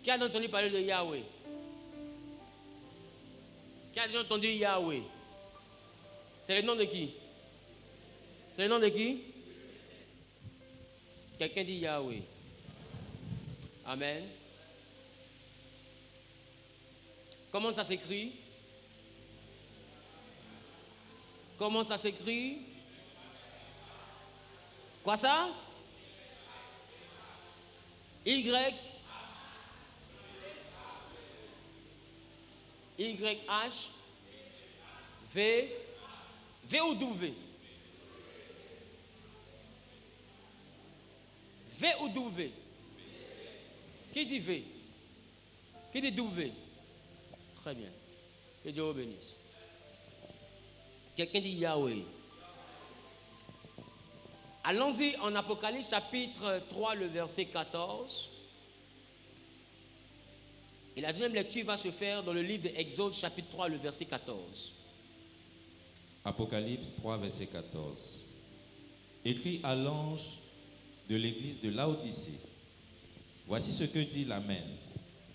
Qui a entendu parler de Yahweh? Qui a déjà entendu Yahweh? C'est le nom de qui? C'est le nom de qui? Quelqu'un dit Yahweh. Amen. Comment ça s'écrit? Comment ça s'écrit? Quoi ça? Y. Y-H. V. V ou W? V ou W? Qui dit V? Qui dit W? Très bien. Que Dieu vous bénisse. Quelqu'un dit Yahweh. Allons-y en Apocalypse chapitre 3, le verset 14. Et la deuxième lecture va se faire dans le livre d'Exode chapitre 3, le verset 14. Apocalypse 3, verset 14. Écrit à l'ange de l'église de Laodicée. Voici ce que dit l'Amen,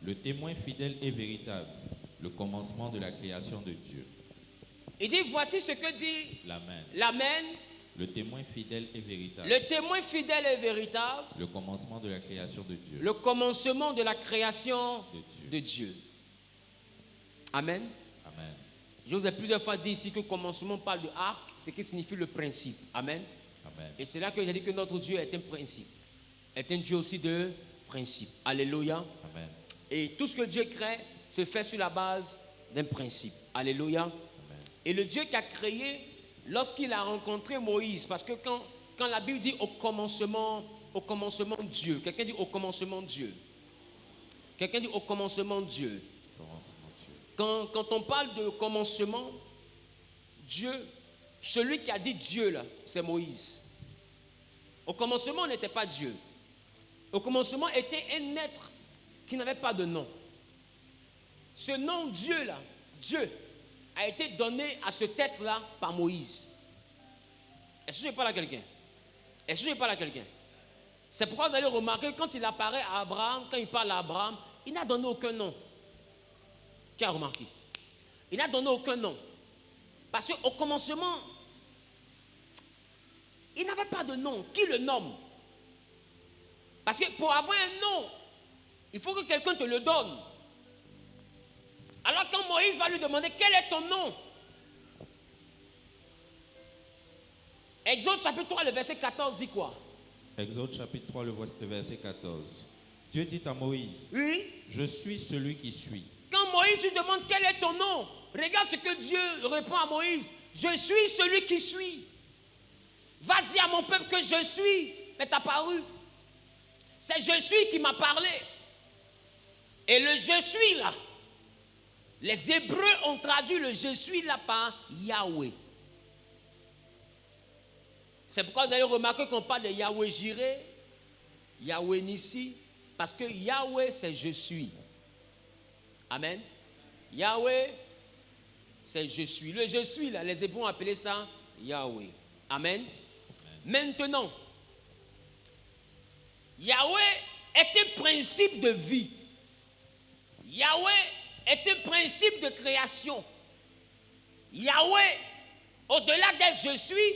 le témoin fidèle et véritable, le commencement de la création de Dieu. Il dit, voici ce que dit l'Amen. l'Amen, le témoin fidèle et véritable. Le témoin fidèle et véritable. Le commencement de la création de Dieu. Le commencement de la création de Dieu. Amen. Amen. Je vous ai plusieurs fois dit ici que commencement parle de arc, ce qui signifie le principe. Amen. Amen. Et c'est là que j'ai dit que notre Dieu est un principe. Est un Dieu aussi de principe. Alléluia. Amen. Et tout ce que Dieu crée se fait sur la base d'un principe. Alléluia. Amen. Et le Dieu qui a créé, lorsqu'il a rencontré Moïse, parce que quand la Bible dit au commencement Dieu, quelqu'un dit au commencement Dieu. Quelqu'un dit au commencement Dieu. Quand on parle de commencement, Dieu, celui qui a dit Dieu là, c'est Moïse. Au commencement, on n'était pas Dieu. Au commencement était un être qui n'avait pas de nom. Ce nom Dieu là, Dieu, a été donné à ce être là par Moïse. Est-ce que je parle à quelqu'un? Est-ce que je parle à quelqu'un? C'est pourquoi vous allez remarquer quand il apparaît à Abraham, quand il parle à Abraham, il n'a donné aucun nom. Qui a remarqué? Il n'a donné aucun nom. Parce qu'au commencement, il n'avait pas de nom. Qui le nomme? Parce que pour avoir un nom, il faut que quelqu'un te le donne. Alors quand Moïse va lui demander quel est ton nom, Exode chapitre 3, le verset 14 dit quoi? Exode chapitre 3, le verset 14. Dieu dit à Moïse, oui? Je suis celui qui suis. Quand Moïse lui demande quel est ton nom, regarde ce que Dieu répond à Moïse. Je suis celui qui suis. Va dire à mon peuple que je suis est apparu. C'est je suis qui m'a parlé. Et le je suis là, les Hébreux ont traduit le je suis là par Yahweh. C'est pourquoi vous allez remarquer qu'on parle de Yahweh Jireh, Yahweh Nissi, parce que Yahweh c'est je suis. Amen. Yahweh, c'est je suis. Le je suis, là, les Hébreux ont appelé ça Yahweh. Amen. Maintenant, Yahweh est un principe de vie. Yahweh est un principe de création. Yahweh, au-delà d'être je suis,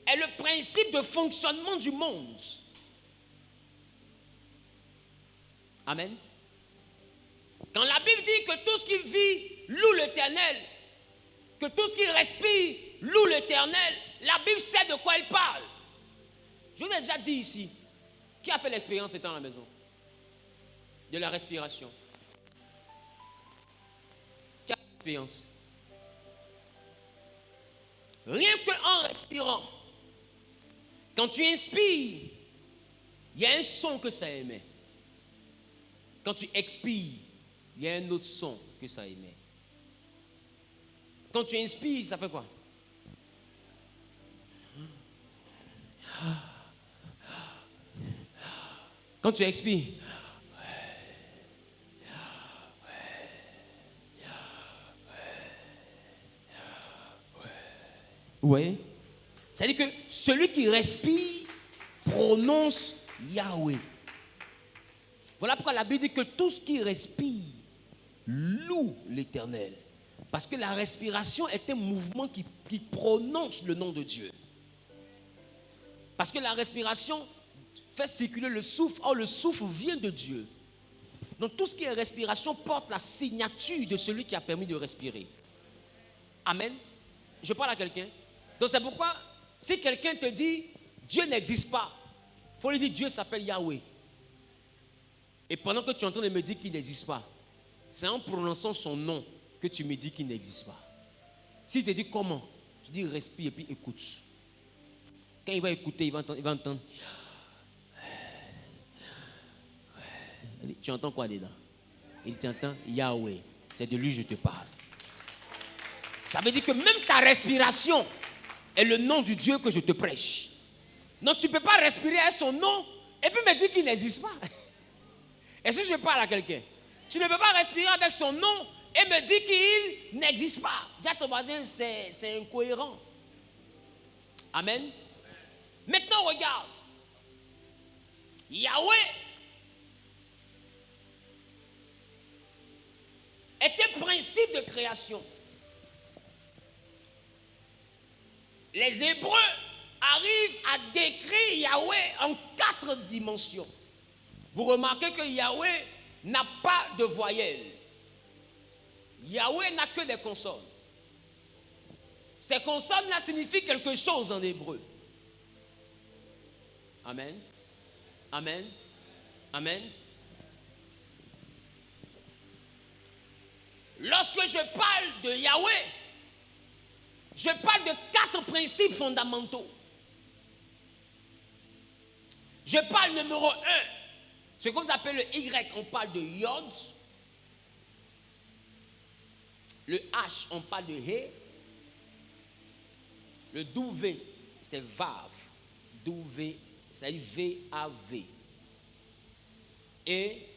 est le principe de fonctionnement du monde. Amen. Quand la Bible dit que tout ce qui vit loue l'Éternel, que tout ce qui respire loue l'Éternel, la Bible sait de quoi elle parle. Je vous ai déjà dit ici, qui a fait l'expérience étant à la maison? De la respiration. Qui a fait l'expérience? Rien qu'en respirant, quand tu inspires, il y a un son que ça émet. Quand tu expires, il y a un autre son que ça émet. Quand tu inspires, ça fait quoi? Quand tu expires, vous voyez? C'est-à-dire que celui qui respire prononce Yahweh. Voilà pourquoi la Bible dit que tout ce qui respire loue l'Éternel. Parce que la respiration est un mouvement qui prononce le nom de Dieu. Parce que la respiration fait circuler le souffle. Or, le souffle vient de Dieu. Donc, tout ce qui est respiration porte la signature de celui qui a permis de respirer. Amen. Je parle à quelqu'un. Donc, c'est pourquoi, si quelqu'un te dit Dieu n'existe pas, il faut lui dire Dieu s'appelle Yahweh. Et pendant que tu es en train de me dire qu'il n'existe pas, c'est en prononçant son nom que tu me dis qu'il n'existe pas. S'il te dit comment, tu dis respire et puis écoute. Quand il va écouter, il va entendre. Tu entends quoi dedans? Il dit, tu entends Yahweh. C'est de lui que je te parle. Ça veut dire que même ta respiration est le nom du Dieu que je te prêche. Donc tu ne peux pas respirer à son nom et puis me dire qu'il n'existe pas. Est-ce que je parle à quelqu'un? Tu ne peux pas respirer avec son nom et me dire qu'il n'existe pas. Dis à ton voisin, c'est incohérent. Amen. Maintenant, regarde. Yahweh est un principe de création. Les Hébreux arrivent à décrire Yahweh en 4 dimensions. Vous remarquez que Yahweh n'a pas de voyelles. Yahweh n'a que des consonnes. Ces consonnes-là signifient quelque chose en hébreu. Amen. Amen. Amen. Lorsque je parle de Yahweh, je parle de 4 principes fondamentaux. Je parle numéro 1, ce que vous appelez le Y, on parle de Yod. Le H, on parle de He. Le W, c'est Vav. W, c'est V-A-V. Et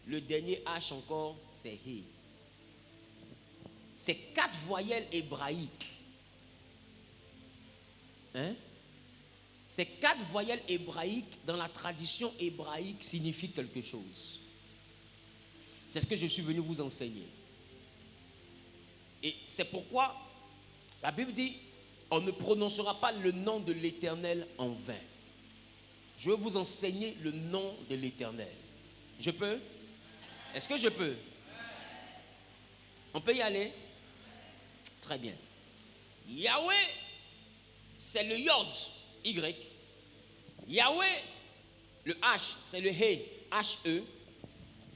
le dernier H encore, c'est He. C'est 4 voyelles hébraïques. Hein? Ces 4 voyelles hébraïques, dans la tradition hébraïque, signifient quelque chose. C'est ce que je suis venu vous enseigner. Et c'est pourquoi la Bible dit, on ne prononcera pas le nom de l'Éternel en vain. Je vais vous enseigner le nom de l'Éternel. Je peux? Est-ce que je peux? On peut y aller? Très bien. Yahweh, c'est le Yod, Y. Yahweh, le H, c'est le He, H-E.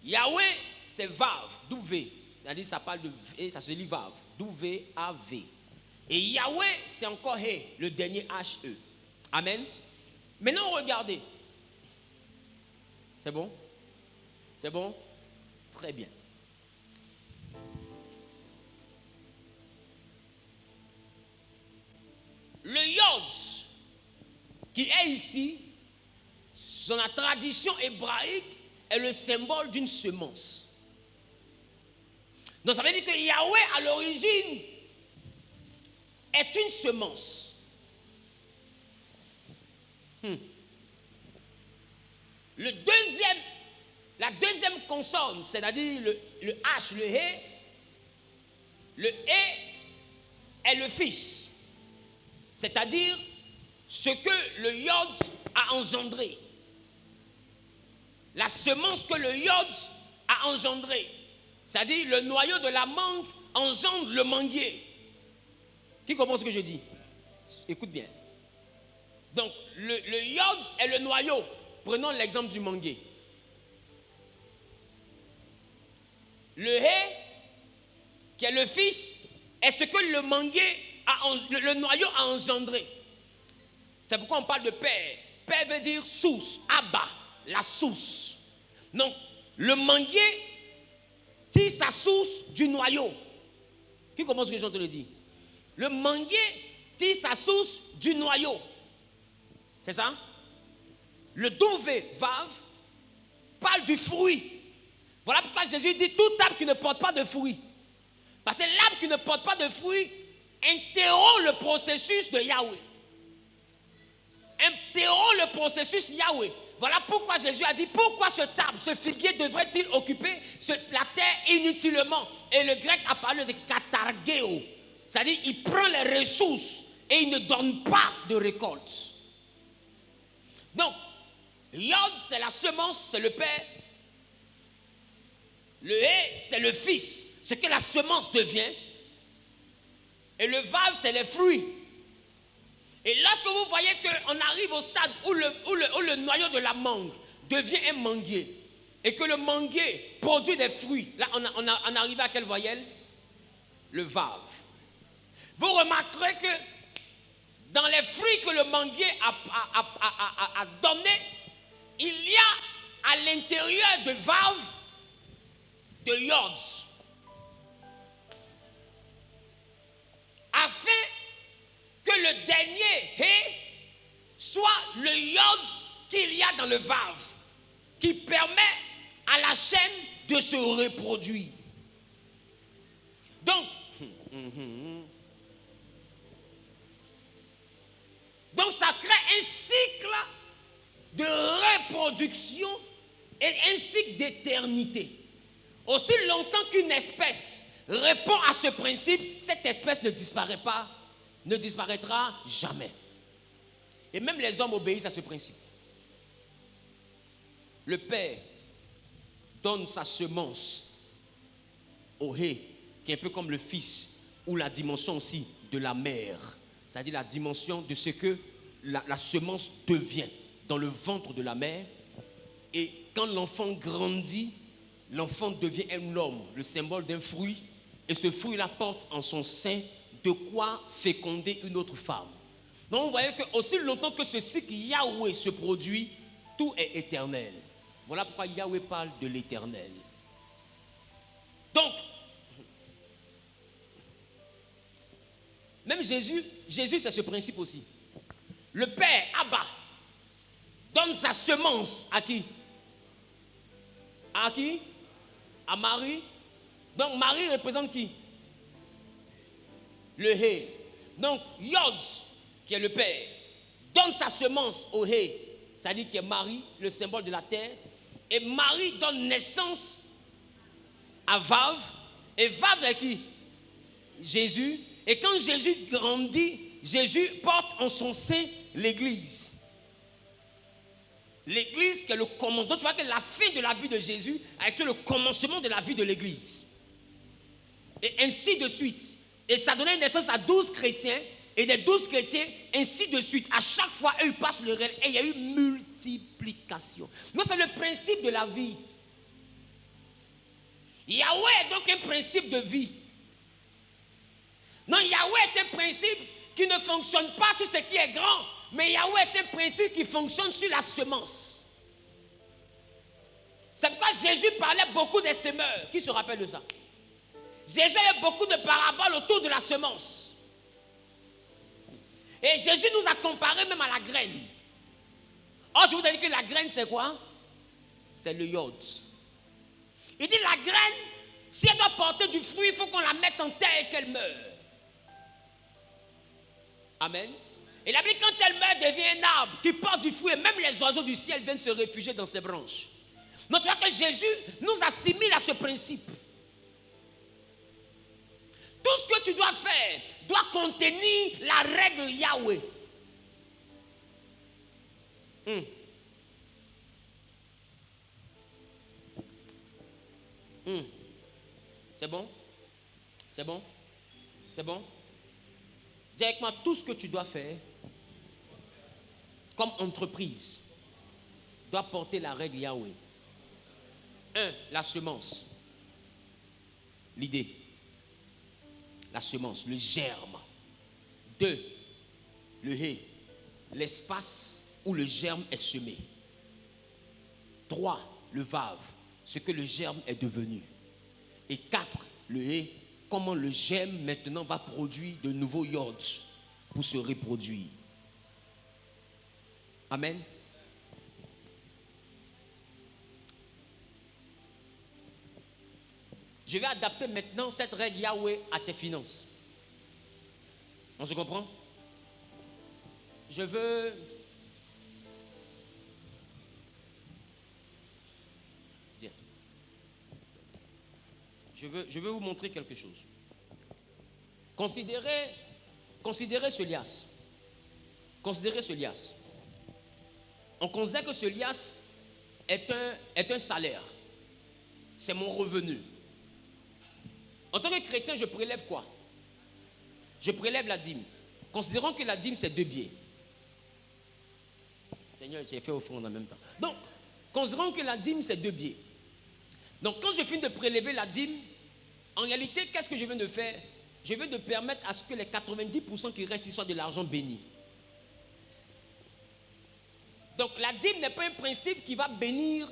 Yahweh, c'est Vav, W. C'est-à-dire, ça parle de V, ça se lit Vav, W-A-V. Et Yahweh, c'est encore He, le dernier H-E. Amen. Maintenant, regardez. C'est bon? C'est bon? Très bien. Le Yod qui est ici, dans la tradition hébraïque, est le symbole d'une semence. Donc ça veut dire que Yahweh à l'origine est une semence. La deuxième consonne, c'est-à-dire le H, le He est le fils. C'est-à-dire ce que le Yod a engendré. La semence que le Yod a engendré. C'est-à-dire le noyau de la mangue engendre le manguier. Qui comprend ce que je dis? Écoute bien. Donc le Yod est le noyau. Prenons l'exemple du manguier. Le He, qui est le fils, est ce que le manguier le noyau a engendré. C'est pourquoi on parle de père. Père veut dire source, Abba, la source. Donc, le manguier tire sa source du noyau. Qui commence ce que je te le dis? Le manguier tire sa source du noyau. C'est ça? Le W, Vav, parle du fruit. Voilà pourquoi Jésus dit tout arbre qui ne porte pas de fruit. Parce que l'arbre qui ne porte pas de fruit interrompt le processus de Yahweh. interrompt le processus Yahweh. Voilà pourquoi Jésus a dit, pourquoi cet arbre, ce figuier devrait-il occuper la terre inutilement? Et le grec a parlé de katargeo. C'est-à-dire, il prend les ressources et il ne donne pas de récolte. Donc, Yod, c'est la semence, c'est le père. Le Hé, c'est le fils, ce que la semence devient. Et le Vav, c'est les fruits. Et lorsque vous voyez qu'on arrive au stade où le noyau de la mangue devient un manguier, et que le manguier produit des fruits, là on arrive à quelle voyelle? Le Vav. Vous remarquerez que dans les fruits que le manguier a donné, il y a à l'intérieur de Vav de Yod, afin que le dernier Hé soit le Yod qu'il y a dans le Vav, qui permet à la chaîne de se reproduire. Donc ça crée un cycle de reproduction et un cycle d'éternité. Aussi longtemps qu'une espèce répond à ce principe, cette espèce ne disparaîtra jamais. Et même les hommes obéissent à ce principe. Le Père donne sa semence au Hé, qui est un peu comme le Fils, ou la dimension aussi de la mère. C'est-à-dire la dimension de ce que la semence devient dans le ventre de la mère. Et quand l'enfant grandit, l'enfant devient un homme, le symbole d'un fruit. Et ce fruit-là porte en son sein de quoi féconder une autre femme. Donc vous voyez que aussi longtemps que ce cycle Yahweh se produit, tout est éternel. Voilà pourquoi Yahweh parle de l'éternel. Donc, même Jésus c'est ce principe aussi. Le Père, Abba, donne sa semence à qui? À qui? À Marie. Donc Marie représente qui? Le Hé. Donc Yod, qui est le Père, donne sa semence au Hé, c'est-à-dire que Marie, le symbole de la terre. Et Marie donne naissance à Vav. Et Vav est qui? Jésus. Et quand Jésus grandit, Jésus porte en son sein l'Église. L'Église qui est le commandement. Tu vois que la fin de la vie de Jésus a été le commencement de la vie de l'Église. Et ainsi de suite. Et ça donnait naissance à 12 chrétiens. Et des 12 chrétiens, ainsi de suite. À chaque fois, eux, ils passent le réel. Et il y a eu multiplication. Donc, c'est le principe de la vie. Yahweh est donc un principe de vie. Non, Yahweh est un principe qui ne fonctionne pas sur ce qui est grand. Mais Yahweh est un principe qui fonctionne sur la semence. C'est pourquoi Jésus parlait beaucoup des semeurs. Qui se rappelle de ça? Jésus avait beaucoup de paraboles autour de la semence. Et Jésus nous a comparé même à la graine. Or, je vous ai dit que la graine, c'est quoi? C'est le Yod. Il dit la graine, si elle doit porter du fruit, il faut qu'on la mette en terre et qu'elle meure. Amen. Et la Bible, quand elle meurt, devient un arbre qui porte du fruit. Et même les oiseaux du ciel viennent se réfugier dans ses branches. Donc tu vois que Jésus nous assimile à ce principe. Tout ce que tu dois faire doit contenir la règle Yahweh. C'est bon? C'est bon? C'est bon? Dis avec moi, tout ce que tu dois faire comme entreprise doit porter la règle Yahweh. 1. La semence. L'idée. La semence, le germe. 2. Le Hé. L'espace où le germe est semé. 3. Le Vav. Ce que le germe est devenu. Et 4. Le Hé. Comment le germe maintenant va produire de nouveaux Yod pour se reproduire. Amen. Je vais adapter maintenant cette règle Yahweh à tes finances. On se comprend? Je veux je veux vous montrer quelque chose. Considérez ce lias. Considérez ce lias. On considère que ce lias est un salaire. C'est mon revenu. En tant que chrétien, je prélève quoi? Je prélève la dîme. Considérons que la dîme, c'est 2 billets. Seigneur, j'ai fait offrande en même temps. Donc, considérons que la dîme, c'est 2 billets. Donc, quand je finis de prélever la dîme, en réalité, qu'est-ce que je viens de faire? Je viens de permettre à ce que les 90% qui restent, soient de l'argent béni. Donc, la dîme n'est pas un principe qui va bénir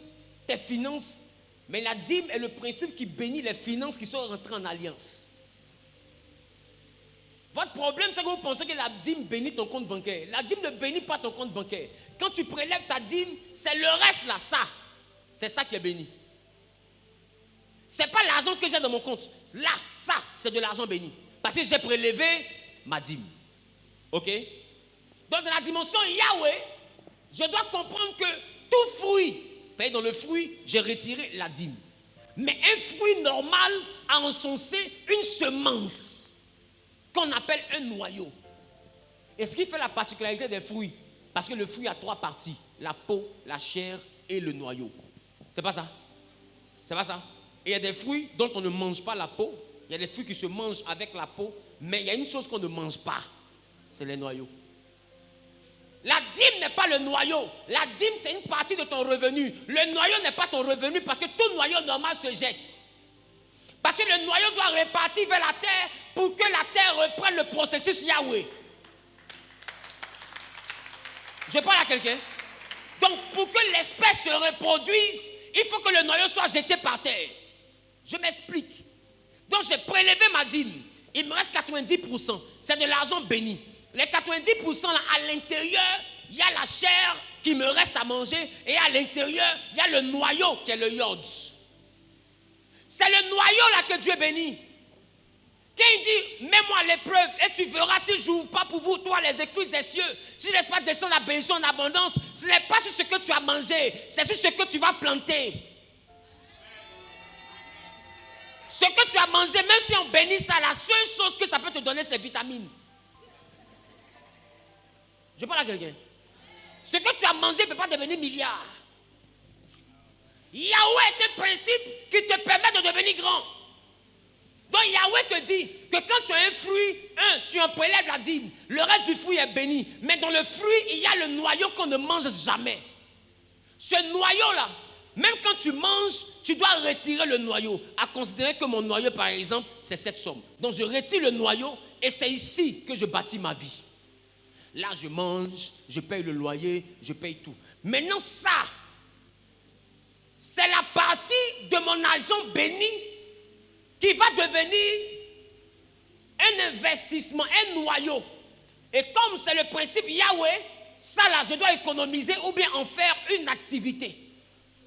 tes finances, mais la dîme est le principe qui bénit les finances qui sont rentrées en alliance. Votre problème, c'est que vous pensez que la dîme bénit ton compte bancaire. La dîme ne bénit pas ton compte bancaire. Quand tu prélèves ta dîme, c'est le reste là, ça. C'est ça qui est béni. Ce n'est pas l'argent que j'ai dans mon compte. Là, ça, c'est de l'argent béni. Parce que j'ai prélevé ma dîme. Ok? Donc, dans la dimension Yahweh, je dois comprendre que tout fruit, dans le fruit, j'ai retiré la dîme. Mais un fruit normal a encensé une semence qu'on appelle un noyau. Et ce qui fait la particularité des fruits, parce que le fruit a 3 parties, la peau, la chair et le noyau. C'est pas ça? C'est pas ça? Et il y a des fruits dont on ne mange pas la peau, il y a des fruits qui se mangent avec la peau, mais il y a une chose qu'on ne mange pas, c'est les noyaux. La dîme n'est pas le noyau. La dîme, c'est une partie de ton revenu. Le noyau n'est pas ton revenu parce que tout noyau normal se jette. Parce que le noyau doit repartir vers la terre pour que la terre reprenne le processus Yahweh. Je parle à quelqu'un. Donc, pour que l'espèce se reproduise, il faut que le noyau soit jeté par terre. Je m'explique. Donc, j'ai prélevé ma dîme. Il me reste 90%. C'est de l'argent béni. Les 90% là, à l'intérieur, il y a la chair qui me reste à manger et à l'intérieur, il y a le noyau qui est le iode. C'est le noyau là que Dieu bénit. Quand il dit, mets-moi à l'épreuve et tu verras si je n'ouvre pas pour vous, toi, les écluses des cieux, si je ne laisse pas descendre la bénédiction en abondance, ce n'est pas sur ce que tu as mangé, c'est sur ce que tu vas planter. Ce que tu as mangé, même si on bénit ça, la seule chose que ça peut te donner, c'est vitamines. Je parle à quelqu'un. Ce que tu as mangé ne peut pas devenir milliard. Yahweh est un principe qui te permet de devenir grand. Donc Yahweh te dit que quand tu as un fruit, tu en prélèves la dîme. Le reste du fruit est béni. Mais dans le fruit, il y a le noyau qu'on ne mange jamais. Ce noyau-là, même quand tu manges, tu dois retirer le noyau. À considérer que mon noyau, par exemple, c'est cette somme. Donc je retire le noyau et c'est ici que je bâtis ma vie. Là, je mange, je paye le loyer, je paye tout. Maintenant, ça, c'est la partie de mon argent béni qui va devenir un investissement, un noyau. Et comme c'est le principe Yahweh, ça là, je dois économiser ou bien en faire une activité.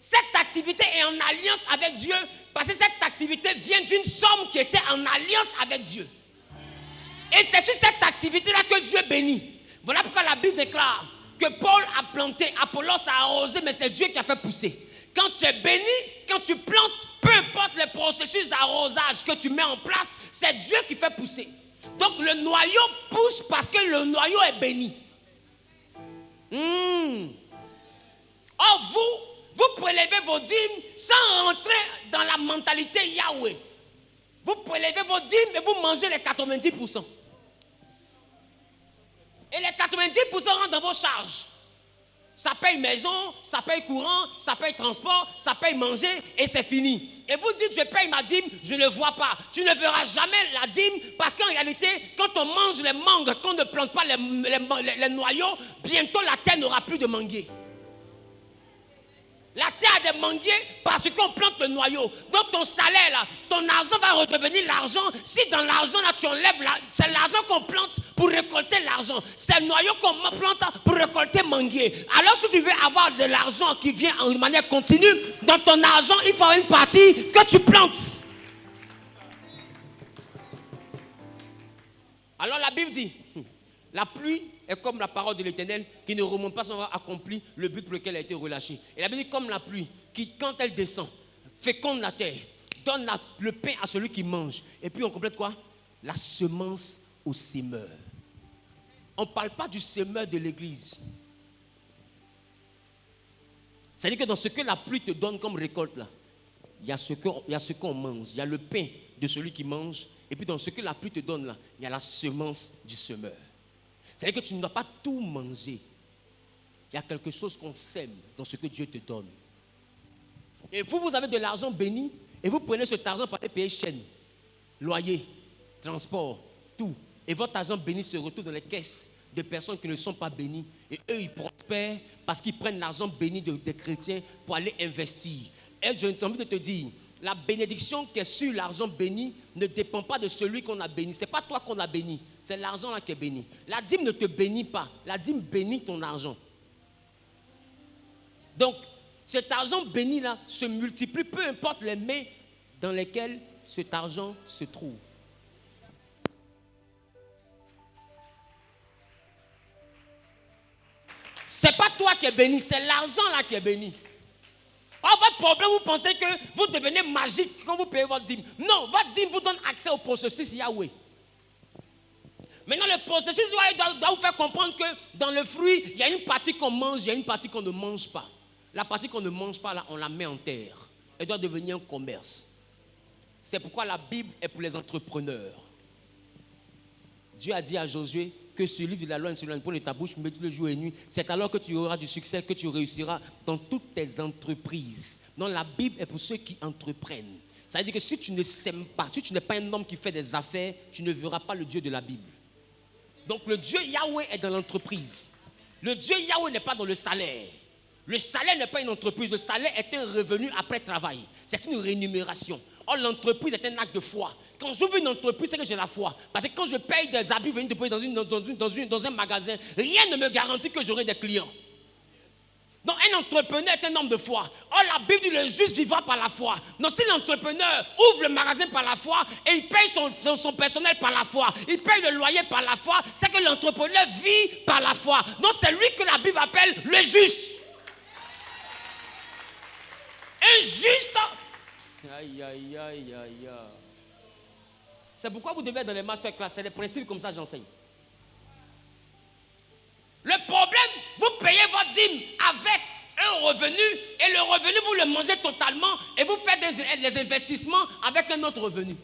Cette activité est en alliance avec Dieu parce que cette activité vient d'une somme qui était en alliance avec Dieu. Et c'est sur cette activité-là que Dieu bénit. Voilà pourquoi la Bible déclare que Paul a planté, Apollos a arrosé, mais c'est Dieu qui a fait pousser. Quand tu es béni, quand tu plantes, peu importe le processus d'arrosage que tu mets en place, c'est Dieu qui fait pousser. Donc le noyau pousse parce que le noyau est béni. Or vous prélevez vos dîmes sans rentrer dans la mentalité Yahweh. Vous prélevez vos dîmes et vous mangez les 90%. Et les 90% rentrent dans vos charges. Ça paye maison, ça paye courant, ça paye transport, ça paye manger et c'est fini. Et vous dites, je paye ma dîme, je ne vois pas. Tu ne verras jamais la dîme parce qu'en réalité, quand on mange les mangues, qu'on ne plante pas les noyaux, bientôt la terre n'aura plus de manguiers. La terre a des manguiers parce qu'on plante le noyau. Donc ton salaire là, ton argent va redevenir l'argent. Si dans l'argent là tu enlèves, c'est l'argent qu'on plante pour récolter l'argent. C'est le noyau qu'on plante pour récolter manguier. Alors si tu veux avoir de l'argent qui vient en manière continue, dans ton argent il faut une partie que tu plantes. Alors la Bible dit, la pluie est comme la parole de l'Éternel qui ne remonte pas sans avoir accompli le but pour lequel elle a été relâchée. Et la Bible dit comme la pluie qui, quand elle descend, féconde la terre, donne le pain à celui qui mange. Et puis on complète quoi? La semence au semeur. On ne parle pas du semeur de l'église. C'est-à-dire que dans ce que la pluie te donne comme récolte, là, il y a ce qu'on mange. Il y a le pain de celui qui mange. Et puis dans ce que la pluie te donne, là, il y a la semence du semeur. C'est-à-dire que tu ne dois pas tout manger. Il y a quelque chose qu'on sème dans ce que Dieu te donne. Et vous avez de l'argent béni. Et vous prenez cet argent pour aller payer chaîne, loyer, transport, tout. Et votre argent béni se retrouve dans les caisses de personnes qui ne sont pas bénies. Et eux, ils prospèrent parce qu'ils prennent l'argent béni des chrétiens pour aller investir. Et j'ai envie de te dire, la bénédiction qui est sur l'argent béni ne dépend pas de celui qu'on a béni. Ce n'est pas toi qu'on a béni, c'est l'argent là qui est béni. La dîme ne te bénit pas, la dîme bénit ton argent. Donc, cet argent béni là se multiplie, peu importe les mains dans lesquelles cet argent se trouve. Ce n'est pas toi qui es béni, c'est l'argent là qui est béni. Or, votre problème, vous pensez que vous devenez magique quand vous payez votre dîme. Non, votre dîme vous donne accès au processus Yahweh. Maintenant, le processus doit vous faire comprendre que dans le fruit, il y a une partie qu'on mange, il y a une partie qu'on ne mange pas. La partie qu'on ne mange pas, là, on la met en terre. Elle doit devenir un commerce. C'est pourquoi la Bible est pour les entrepreneurs. Dieu a dit à Josué que ce livre de la loi ne se loin pas de ta bouche, médite-le jour et nuit. C'est alors que tu auras du succès, que tu réussiras dans toutes tes entreprises. Donc la Bible est pour ceux qui entreprennent. Ça veut dire que si tu ne sèmes pas, si tu n'es pas un homme qui fait des affaires, tu ne verras pas le Dieu de la Bible. Donc le Dieu Yahweh est dans l'entreprise. Le Dieu Yahweh n'est pas dans le salaire. Le salaire n'est pas une entreprise. Le salaire est un revenu après travail. C'est une rémunération. Or, l'entreprise est un acte de foi. Quand j'ouvre une entreprise, c'est que j'ai la foi. parce que quand je paye des habits venus de payer dans un magasin, rien ne me garantit que j'aurai des clients. Donc, un entrepreneur est un homme de foi. Or, la Bible dit le juste vivra par la foi. Donc, si l'entrepreneur ouvre le magasin par la foi et il paye son personnel par la foi, il paye le loyer par la foi, c'est que l'entrepreneur vit par la foi. Donc, c'est lui que la Bible appelle le juste. Un juste. Aïe, aïe, aïe, aïe. C'est pourquoi vous devez être dans les masterclass. C'est des principes comme ça, j'enseigne. Le problème, vous payez votre dîme avec un revenu et le revenu, vous le mangez totalement et vous faites des investissements avec un autre revenu.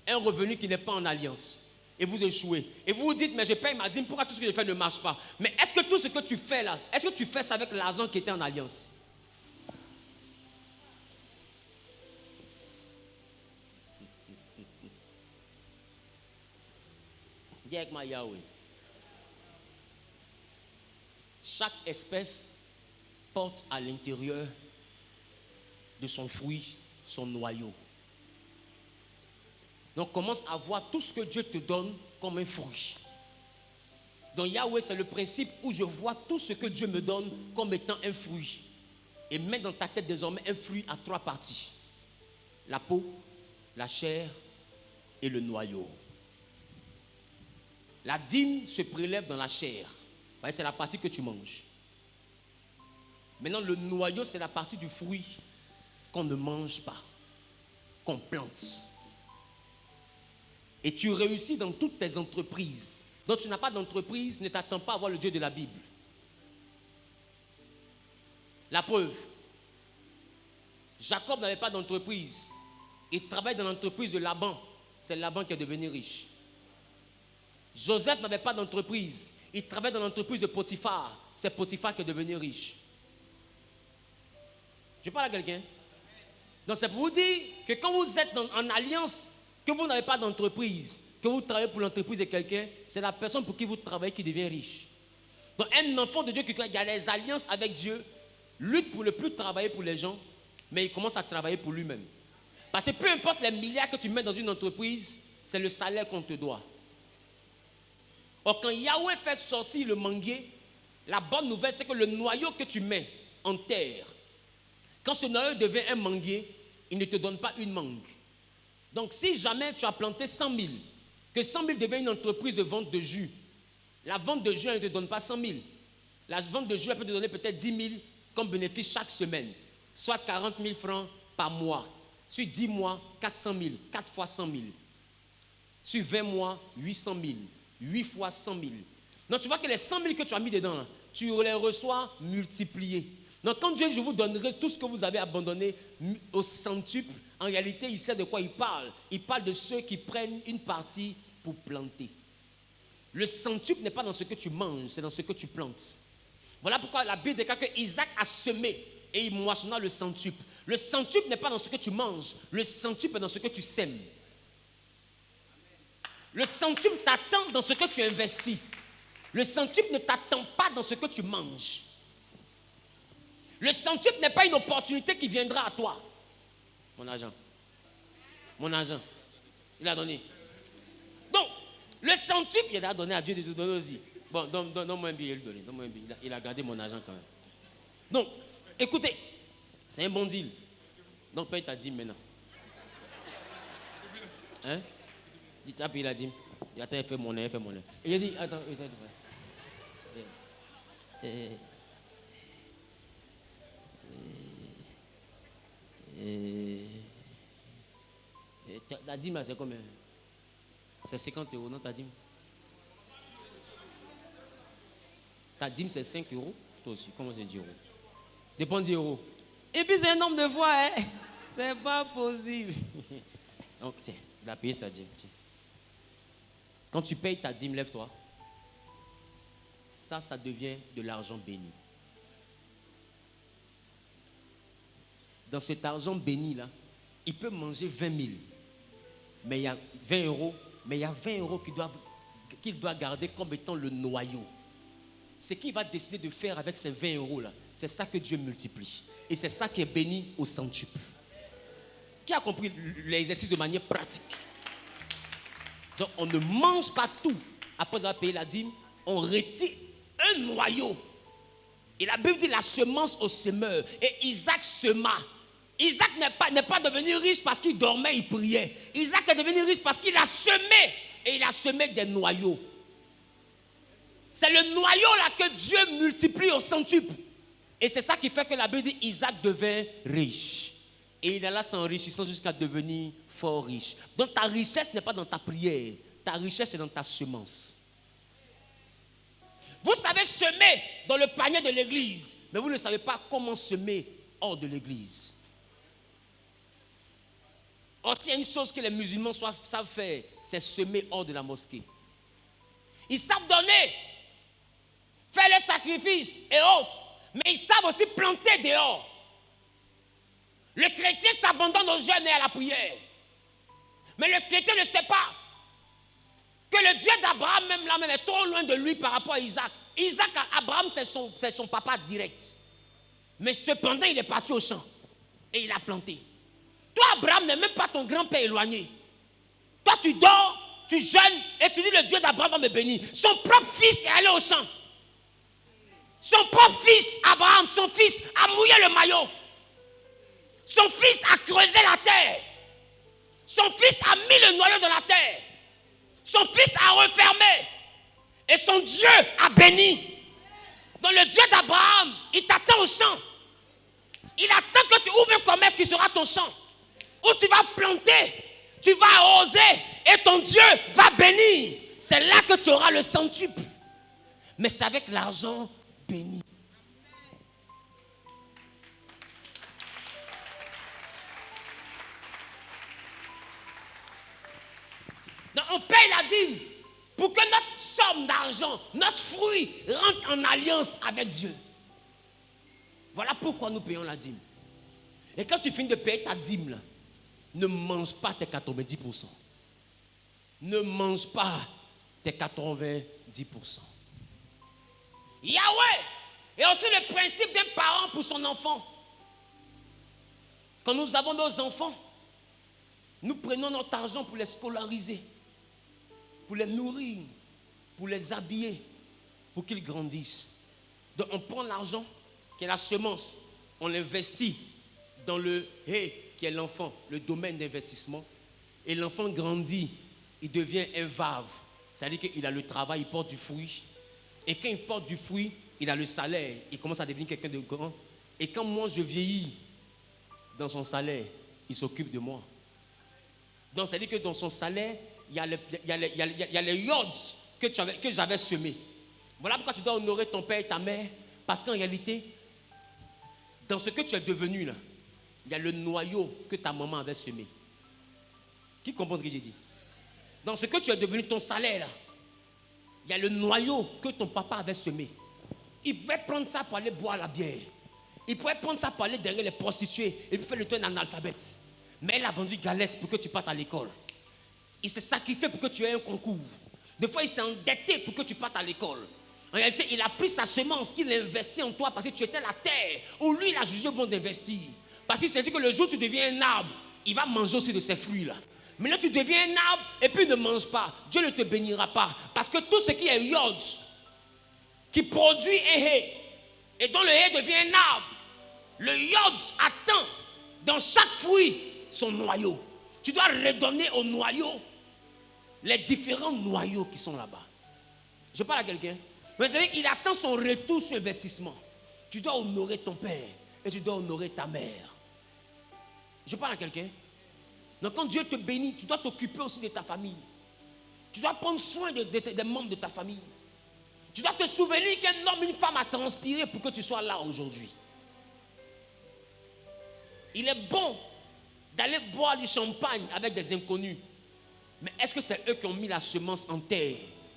Un revenu qui n'est pas en alliance. Et vous échouez. Et vous vous dites, mais je paye ma dîme, pourquoi tout ce que je fais ne marche pas? Mais est-ce que tout ce que tu fais là, est-ce que tu fais ça avec l'argent qui était en alliance? Dis avec moi Yahweh. Chaque espèce porte à l'intérieur de son fruit son noyau. Donc commence à voir tout ce que Dieu te donne comme un fruit. Donc Yahweh, c'est le principe où je vois tout ce que Dieu me donne comme étant un fruit. Et mets dans ta tête désormais un fruit à 3 parties. La peau, la chair et le noyau. La dîme se prélève dans la chair. C'est la partie que tu manges. Maintenant, le noyau, c'est la partie du fruit qu'on ne mange pas, qu'on plante. Et tu réussis dans toutes tes entreprises. Donc, tu n'as pas d'entreprise, ne t'attends pas à voir le Dieu de la Bible. La preuve, Jacob n'avait pas d'entreprise. Il travaille dans l'entreprise de Laban. C'est Laban qui est devenu riche. Joseph n'avait pas d'entreprise. Il travaille dans l'entreprise de Potiphar. C'est Potiphar qui est devenu riche. Je parle à quelqu'un. Donc c'est pour vous dire que quand vous êtes en alliance, que vous n'avez pas d'entreprise, que vous travaillez pour l'entreprise de quelqu'un, c'est la personne pour qui vous travaillez qui devient riche. Donc un enfant de Dieu qui a des alliances avec Dieu, lutte pour ne plus travailler pour les gens, mais il commence à travailler pour lui-même. Parce que peu importe les milliards que tu mets dans une entreprise, c'est le salaire qu'on te doit. Or, quand Yahweh fait sortir le manguier, la bonne nouvelle, c'est que le noyau que tu mets en terre, quand ce noyau devient un manguier, il ne te donne pas une mangue. Donc, si jamais tu as planté 100 000, que 100 000 devient une entreprise de vente de jus, la vente de jus, elle ne te donne pas 100 000. La vente de jus, elle peut te donner peut-être 10 000 comme bénéfice chaque semaine, soit 40 000 francs par mois. Sur 10 mois, 400 000. 4 fois 100 000. Sur 20 mois, 800 000. 8 fois 100 000. Donc tu vois que les 100 000 que tu as mis dedans, là, tu les reçois multipliés. Donc quand Dieu dit, je vous donnerai tout ce que vous avez abandonné au centuple, en réalité, il sait de quoi il parle. Il parle de ceux qui prennent une partie pour planter. Le centuple n'est pas dans ce que tu manges, c'est dans ce que tu plantes. Voilà pourquoi la Bible déclare que Isaac a semé et il moissonna le centuple. Le centuple n'est pas dans ce que tu manges, le centuple est dans ce que tu sèmes. Le centuple t'attend dans ce que tu investis. Le centuple ne t'attend pas dans ce que tu manges. Le centuple n'est pas une opportunité qui viendra à toi. Mon argent. Mon argent. Il a donné. Donc, le centuple, il a donné à Dieu de te donner aussi. Bon, donne-moi un billet, il donne. Donne-moi un billet. Il a gardé mon argent quand même. Donc, écoutez, c'est un bon deal. Donc, paye ta dîme maintenant. Hein? Tu as payé la dîme. Il a fait mon nez, fait mon nez. Et il a dit, attends, la dîme, c'est combien? C'est 50 €, non, ta dîme? Ta dîme, c'est 5 €. Toi aussi, comment c'est 10 €? Dépend 10 €. Et puis, c'est un nombre de fois, hein? C'est pas possible. Donc, tiens, il a payé sa dîme. Tiens. Quand tu payes ta dîme, lève-toi. Ça devient de l'argent béni. Dans cet argent béni-là, il peut manger 20 000. Mais il y a 20 €, mais il y a 20 € qu'il doit garder comme étant le noyau. Ce qu'il va décider de faire avec ces 20 € là, c'est ça que Dieu multiplie. Et c'est ça qui est béni au centuple. Qui a compris l'exercice de manière pratique? Donc on ne mange pas tout. Après avoir payé la dîme, on retire un noyau. Et la Bible dit la semence au semeur. Et Isaac sema. Isaac n'est pas devenu riche parce qu'il dormait, il priait. Isaac est devenu riche parce qu'il a semé. Et il a semé des noyaux. C'est le noyau là que Dieu multiplie au centuple. Et c'est ça qui fait que la Bible dit Isaac devint riche. Et il alla s'enrichissant jusqu'à devenir fort riche. Donc ta richesse n'est pas dans ta prière. Ta richesse est dans ta semence. Vous savez semer dans le panier de l'église. Mais vous ne savez pas comment semer hors de l'église. Aussi, il y a une chose que les musulmans savent faire, c'est semer hors de la mosquée. Ils savent donner, faire les sacrifices et autres, mais ils savent aussi planter dehors. Le chrétien s'abandonne au jeûne et à la prière. Mais le chrétien ne sait pas que le Dieu d'Abraham même est trop loin de lui par rapport à Isaac. Isaac, Abraham, c'est son papa direct. Mais cependant, il est parti au champ et il a planté. Toi, Abraham n'est même pas ton grand-père éloigné. Toi, tu dors, tu jeûnes et tu dis le Dieu d'Abraham va me bénir. Son propre fils est allé au champ. Son propre fils, Abraham, son fils a mouillé le maillot. Son fils a creusé la terre. Son fils a mis le noyau dans la terre. Son fils a refermé. Et son Dieu a béni. Donc le Dieu d'Abraham, il t'attend au champ. Il attend que tu ouvres un commerce qui sera ton champ. Où tu vas planter, tu vas arroser et ton Dieu va bénir. C'est là que tu auras le centuple. Mais c'est avec l'argent béni. Donc on paye la dîme pour que notre somme d'argent, notre fruit rentre en alliance avec Dieu. Voilà pourquoi nous payons la dîme. Et quand tu finis de payer ta dîme, là, ne mange pas tes 90%. Ne mange pas tes 90%. Yahweh est aussi le principe d'un parent pour son enfant. Quand nous avons nos enfants, nous prenons notre argent pour les scolariser, pour les nourrir, pour les habiller, pour qu'ils grandissent. Donc on prend l'argent, qui est la semence, on l'investit dans le qui est l'enfant, le domaine d'investissement. Et l'enfant grandit, il devient un vave. C'est-à-dire qu'il a le travail, il porte du fruit. Et quand il porte du fruit, il a le salaire. Il commence à devenir quelqu'un de grand. Et quand moi je vieillis dans son salaire, il s'occupe de moi. Donc, ça veut dire que dans son salaire, il y a les yods que j'avais semés. Voilà pourquoi tu dois honorer ton père et ta mère, parce qu'en réalité, dans ce que tu es devenu là, il y a le noyau que ta maman avait semé. Qui comprend ce que j'ai dit? Dans ce que tu es devenu, ton salaire là, il y a le noyau que ton papa avait semé. Il pouvait prendre ça pour aller boire la bière. Il pouvait prendre ça pour aller derrière les prostituées et puis faire le tour d'un analphabète. Mais elle a vendu galette pour que tu partes à l'école. Il s'est sacrifié pour que tu aies un concours. Des fois, il s'est endetté pour que tu partes à l'école. En réalité, il a pris sa semence qu'il a investie en toi parce que tu étais la terre où lui, il a jugé bon d'investir. Parce qu'il s'est dit que le jour où tu deviens un arbre, il va manger aussi de ces fruits-là. Mais là, tu deviens un arbre et puis il ne mange pas. Dieu ne te bénira pas. Parce que tout ce qui est yod, qui produit un hé, et dont le hé devient un arbre, le yod attend dans chaque fruit son noyau. Tu dois redonner au noyau les différents noyaux qui sont là-bas. Je parle à quelqu'un. Mais c'est-à-dire qu'il attend son retour sur investissement. Tu dois honorer ton père et tu dois honorer ta mère. Je parle à quelqu'un. Donc quand Dieu te bénit, tu dois t'occuper aussi de ta famille. Tu dois prendre soin des membres de ta famille. Tu dois te souvenir qu'un homme, une femme a transpiré pour que tu sois là aujourd'hui. Il est bon d'aller boire du champagne avec des inconnus. Mais est-ce que c'est eux qui ont mis la semence en terre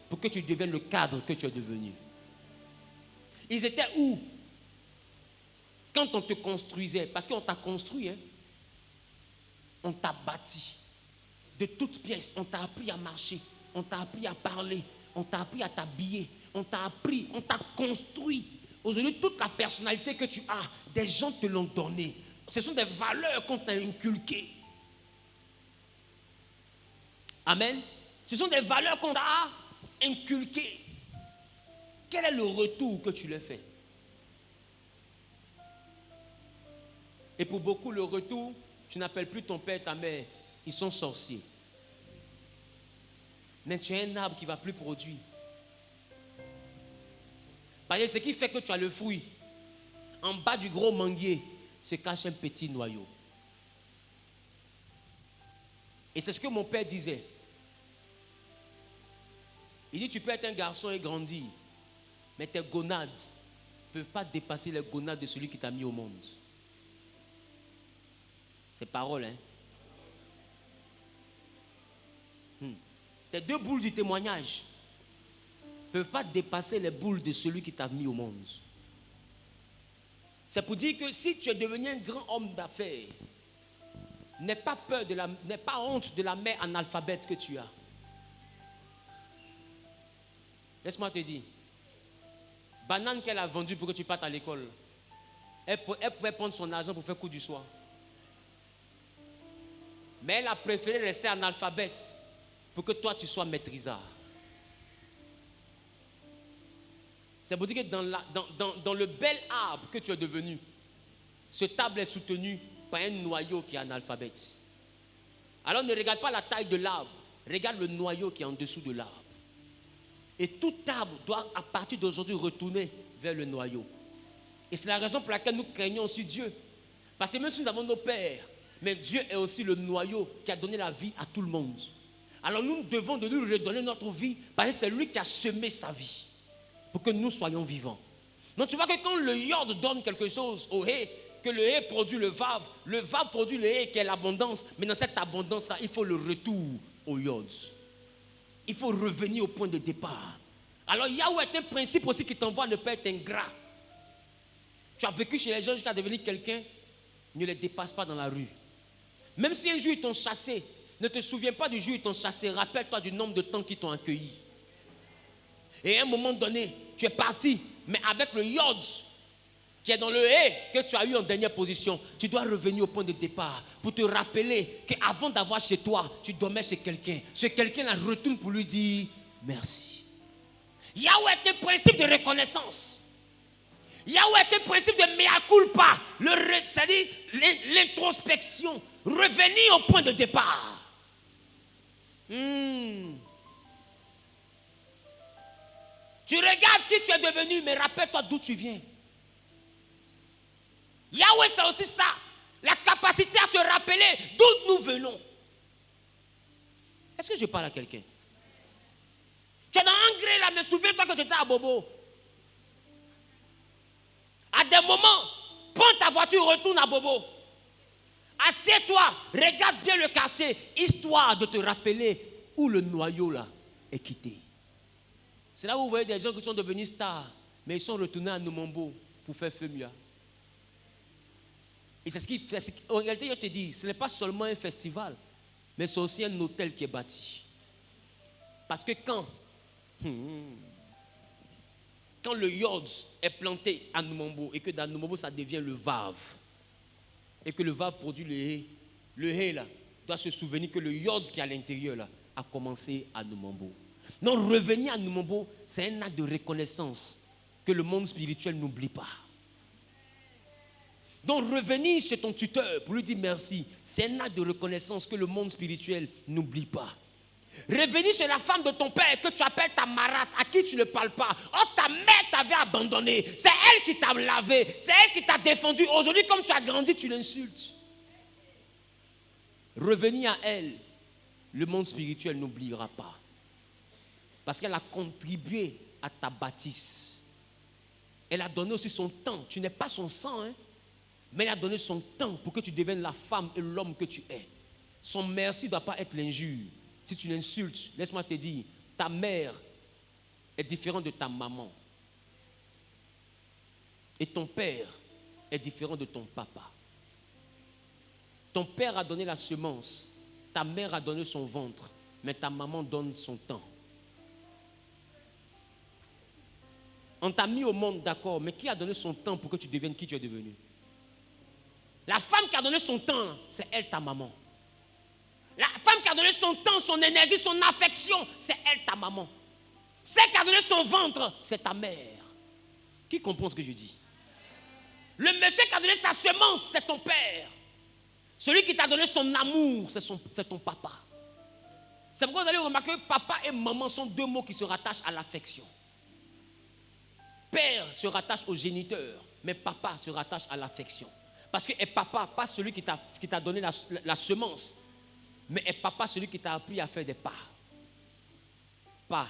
pour que tu deviennes le cadre que tu es devenu? Ils étaient où quand on te construisait? Parce qu'on t'a construit, hein? On t'a bâti de toutes pièces. On t'a appris à marcher, on t'a appris à parler, on t'a appris à t'habiller, on t'a appris, on t'a construit. Aujourd'hui, toute la personnalité que tu as, des gens te l'ont donnée. Ce sont des valeurs qu'on t'a inculquées. Amen. Ce sont des valeurs qu'on t'a inculquées. Quel est le retour que tu leur fais? Et pour beaucoup, le retour, tu n'appelles plus ton père et ta mère. Ils sont sorciers. Mais tu es un arbre qui ne va plus produire. Parce que ce qui fait que tu as le fruit, en bas du gros manguier, se cache un petit noyau. Et c'est ce que mon père disait. Il dit, tu peux être un garçon et grandir, mais tes gonades ne peuvent pas dépasser les gonades de celui qui t'a mis au monde. C'est parole, hein? Tes deux boules du témoignage ne peuvent pas dépasser les boules de celui qui t'a mis au monde. C'est pour dire que si tu es devenu un grand homme d'affaires, n'aie pas peur n'aie pas honte de la mère analphabète que tu as. Laisse-moi te dire, banane qu'elle a vendue pour que tu partes à l'école, elle pouvait prendre son argent pour faire coup du soir. Mais elle a préféré rester analphabète pour que toi tu sois maîtrisard. C'est pour dire que dans le bel arbre que tu es devenu, ce arbre est soutenu par un noyau qui est analphabète. Alors ne regarde pas la taille de l'arbre, regarde le noyau qui est en dessous de l'arbre. Et tout arbre doit à partir d'aujourd'hui retourner vers le noyau. Et c'est la raison pour laquelle nous craignons aussi Dieu. Parce que même si nous avons nos pères, mais Dieu est aussi le noyau qui a donné la vie à tout le monde. Alors nous devons de lui redonner notre vie parce que c'est lui qui a semé sa vie pour que nous soyons vivants. Donc tu vois que quand le yord donne quelque chose au hé, que le hé produit le vav produit le hé qui est l'abondance, mais dans cette abondance-là, il faut le retour au yord. Il faut revenir au point de départ. Alors Yahweh est un principe aussi qui t'envoie à ne pas être ingrat. Tu as vécu chez les gens jusqu'à devenir quelqu'un, ne les dépasse pas dans la rue. Même si un jour ils t'ont chassé, ne te souviens pas du jour où ils t'ont chassé, rappelle-toi du nombre de temps qu'ils t'ont accueilli. Et à un moment donné, tu es parti, mais avec le yod qui est dans le hé que tu as eu en dernière position, tu dois revenir au point de départ pour te rappeler qu'avant d'avoir chez toi, tu dormais chez quelqu'un. Ce quelqu'un-là retourne pour lui dire merci. Yahweh est un principe de reconnaissance. Yahweh est un principe de mea culpa, c'est-à-dire l'introspection. Revenir au point de départ. Tu regardes qui tu es devenu, mais rappelle-toi d'où tu viens. Yahweh, c'est aussi ça. La capacité à se rappeler d'où nous venons. Est-ce que je parle à quelqu'un? Tu es dans un gré là, mais souviens-toi que tu étais à Bobo. À des moments, prends ta voiture, retourne à Bobo. Assieds-toi, regarde bien le quartier, histoire de te rappeler où le noyau là est quitté. C'est là où vous voyez des gens qui sont devenus stars, mais ils sont retournés à Numombo pour faire Femia. Et c'est ce qui fait. En réalité, je te dis, ce n'est pas seulement un festival, mais c'est aussi un hôtel qui est bâti. Parce que quand le Yodz est planté à Numombo et que dans Numombo ça devient le Vave, et que le Vave produit le Hé là, doit se souvenir que le Yodz qui est à l'intérieur là a commencé à Numombo. Donc revenir à Numombo, c'est un acte de reconnaissance que le monde spirituel n'oublie pas. Donc revenir chez ton tuteur pour lui dire merci, c'est un acte de reconnaissance que le monde spirituel n'oublie pas. Revenir chez la femme de ton père que tu appelles ta marate, à qui tu ne parles pas. Oh, ta mère t'avait abandonné. C'est elle qui t'a lavé. C'est elle qui t'a défendu. Aujourd'hui, comme tu as grandi, tu l'insultes. Revenir à elle, le monde spirituel n'oubliera pas. Parce qu'elle a contribué à ta bâtisse. Elle a donné aussi son temps. Tu n'es pas son sang, hein? Mais elle a donné son temps pour que tu deviennes la femme et l'homme que tu es. Son merci ne doit pas être l'injure. Si tu l'insultes, laisse-moi te dire, ta mère est différente de ta maman. Et ton père est différent de ton papa. Ton père a donné la semence, ta mère a donné son ventre, mais ta maman donne son temps. On t'a mis au monde, d'accord, mais qui a donné son temps pour que tu deviennes qui tu es devenu? La femme qui a donné son temps, c'est elle, ta maman. La femme qui a donné son temps, son énergie, son affection, c'est elle, ta maman. Celle qui a donné son ventre, c'est ta mère. Qui comprend ce que je dis? Le monsieur qui a donné sa semence, c'est ton père. Celui qui t'a donné son amour, c'est ton papa. C'est pourquoi vous allez remarquer que papa et maman sont deux mots qui se rattachent à l'affection. Père se rattache au géniteur, mais papa se rattache à l'affection. Parce que est papa, pas celui qui t'a donné la semence, mais est papa celui qui t'a appris à faire des pas. Pas.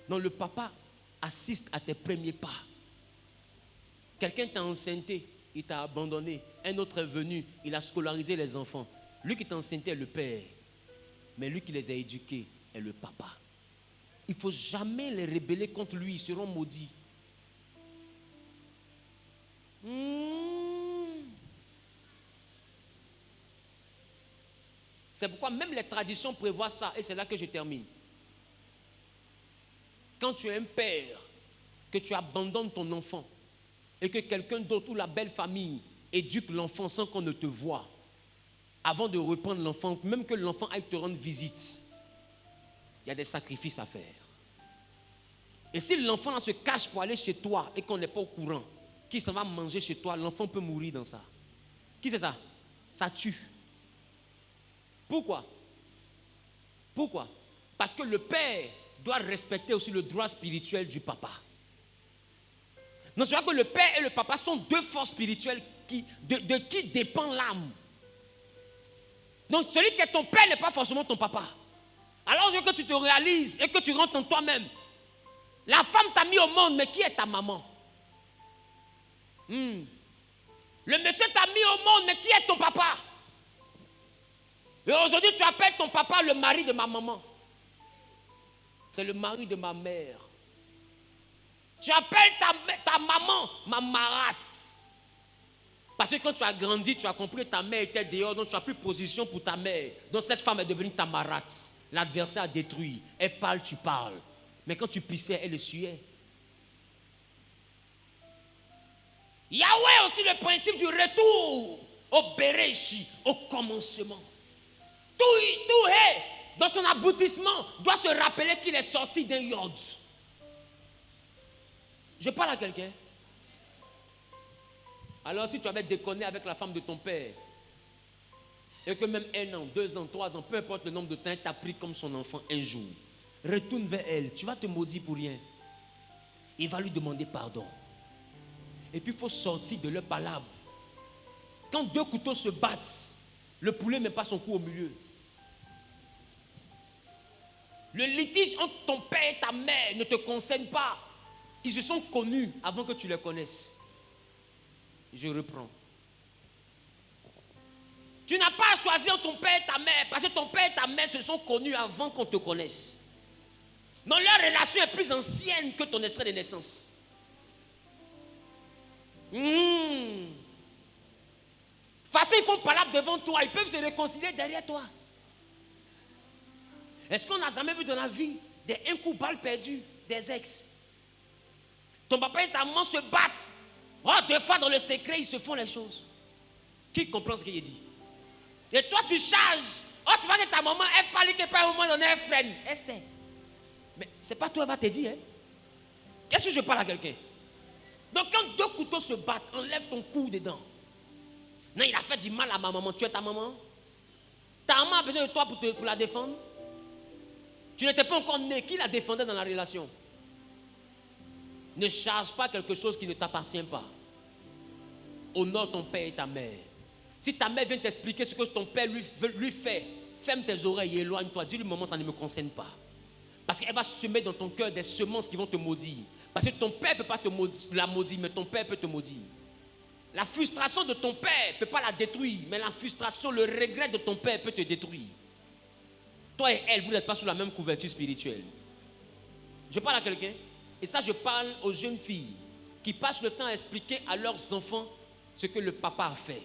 Donc le papa assiste à tes premiers pas. Quelqu'un t'a enceinté, il t'a abandonné. Un autre est venu, il a scolarisé les enfants. Lui qui t'a enceinté est le père, mais lui qui les a éduqués est le papa. Il ne faut jamais les rebeller contre lui, ils seront maudits. C'est pourquoi même les traditions prévoient ça, et c'est là que je termine. Quand tu es un père, que tu abandonnes ton enfant, et que quelqu'un d'autre ou la belle famille éduque l'enfant sans qu'on ne te voie, avant de reprendre l'enfant, même que l'enfant aille te rendre visite, il y a des sacrifices à faire. Et si l'enfant se cache pour aller chez toi et qu'on n'est pas au courant, qui s'en va manger chez toi, l'enfant peut mourir dans ça. Qui c'est ça? Ça tue. Pourquoi? Parce que le père doit respecter aussi le droit spirituel du papa. Donc c'est vrai que le père et le papa sont deux forces spirituelles de qui dépend l'âme. Donc celui qui est ton père n'est pas forcément ton papa. Alors que tu te réalises et que tu rentres en toi-même. La femme t'a mis au monde, mais qui est ta maman? Le monsieur t'a mis au monde, mais qui est ton papa? Et aujourd'hui, tu appelles ton papa le mari de ma maman. C'est le mari de ma mère. Tu appelles ta maman ma marate. Parce que quand tu as grandi, tu as compris que ta mère était dehors, donc tu n'as plus position pour ta mère. Donc cette femme est devenue ta marate. L'adversaire a détruit. Elle parle, tu parles. Mais quand tu pissais, elle le suait. Yahweh aussi le principe du retour au Béréchi, au commencement. Tout est dans son aboutissement doit se rappeler qu'il est sorti d'un yod. Je parle à quelqu'un. Alors si tu avais déconné avec la femme de ton père et que même 1 an, 2 ans, 3 ans, peu importe le nombre de temps, elle t'a pris comme son enfant un jour, retourne vers elle, tu vas te maudire pour rien. Il va lui demander pardon. Et puis il faut sortir de leur palabre Quand deux couteaux se battent, le poulet ne met pas son cou au milieu. Le litige entre ton père et ta mère ne te concerne pas. Ils se sont connus avant que tu les connaisses. Je reprends. Tu n'as pas à choisir ton père et ta mère parce que ton père et ta mère se sont connus avant qu'on te connaisse. Donc leur relation est plus ancienne que ton extrait de naissance. De toute façon, ils font palabre devant toi. Ils peuvent se réconcilier derrière toi. Est-ce qu'on n'a jamais vu dans la vie un coup balle perdu, des ex? Ton papa et ta maman se battent. Oh, deux fois dans le secret, ils se font les choses. Qui comprend ce qu'il dit? Et toi, tu charges. Oh, tu vois que ta maman, elle parle qu'elle pas au moment donné, elle freine. Elle sait. Mais c'est pas toi, elle va te dire. Hein? Qu'est-ce que je parle à quelqu'un? Donc, quand deux couteaux se battent, enlève ton cou dedans. Non, il a fait du mal à ma maman. Tu es ta maman? Ta maman a besoin de toi pour la défendre? Tu n'étais pas encore né. Qui la défendait dans la relation? Ne charge pas quelque chose qui ne t'appartient pas. Honore ton père et ta mère. Si ta mère vient t'expliquer ce que ton père lui fait, ferme tes oreilles et éloigne-toi. Dis-lui, maman, ça ne me concerne pas. Parce qu'elle va semer dans ton cœur des semences qui vont te maudire. Parce que ton père ne peut pas te maudire, mais ton père peut te maudire. La frustration de ton père ne peut pas la détruire, mais la frustration, le regret de ton père peut te détruire. Toi et elle, vous n'êtes pas sous la même couverture spirituelle. Je parle à quelqu'un, et ça je parle aux jeunes filles qui passent le temps à expliquer à leurs enfants ce que le papa a fait.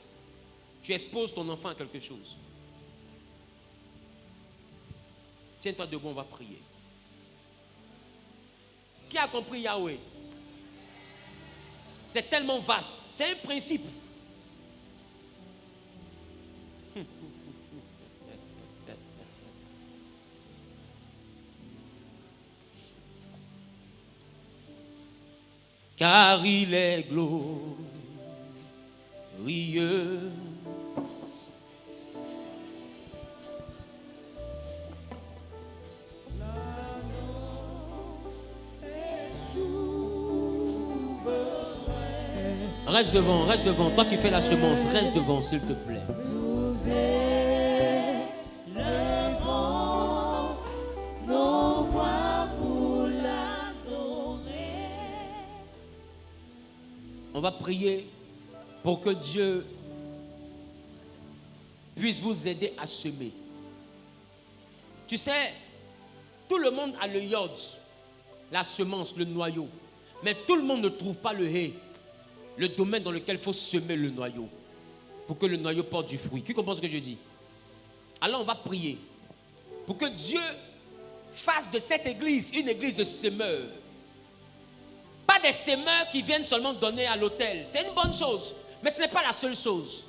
Tu exposes ton enfant à quelque chose. Tiens-toi debout, on va prier. Qui a compris Yahweh? C'est tellement vaste, c'est un principe. Car il est glorieux. Reste devant. Toi qui fais la semence, reste devant, s'il te plaît. Nous élevons nos voix pour l'adorer. On va prier pour que Dieu puisse vous aider à semer. Tu sais, tout le monde a le yod, la semence, le noyau. Mais tout le monde ne trouve pas le hé, le domaine dans lequel il faut semer le noyau pour que le noyau porte du fruit. Qui comprend ce que je dis? Alors on va prier pour que Dieu fasse de cette église une église de semeurs. Pas des semeurs qui viennent seulement donner à l'autel. C'est une bonne chose, mais ce n'est pas la seule chose.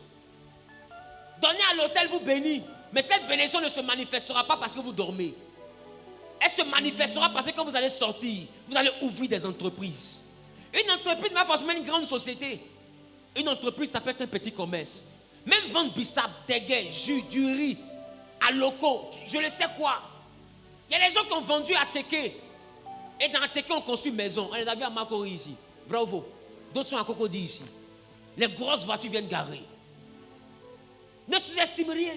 Donner à l'autel vous bénit, mais cette bénédiction ne se manifestera pas parce que vous dormez. Elle se manifestera parce que quand vous allez sortir, vous allez ouvrir des entreprises. Une entreprise n'est pas forcément une grande société. Une entreprise, ça peut être un petit commerce. Même vendre bissap, déguet, jus, du riz, à locaux, je ne sais quoi. Il y a des gens qui ont vendu à Tchéké. Et dans Tchéké, on construit une maison. On les a vus à Makori ici. Bravo. D'autres sont à Cocody ici. Les grosses voitures viennent garer. Ne sous-estime rien.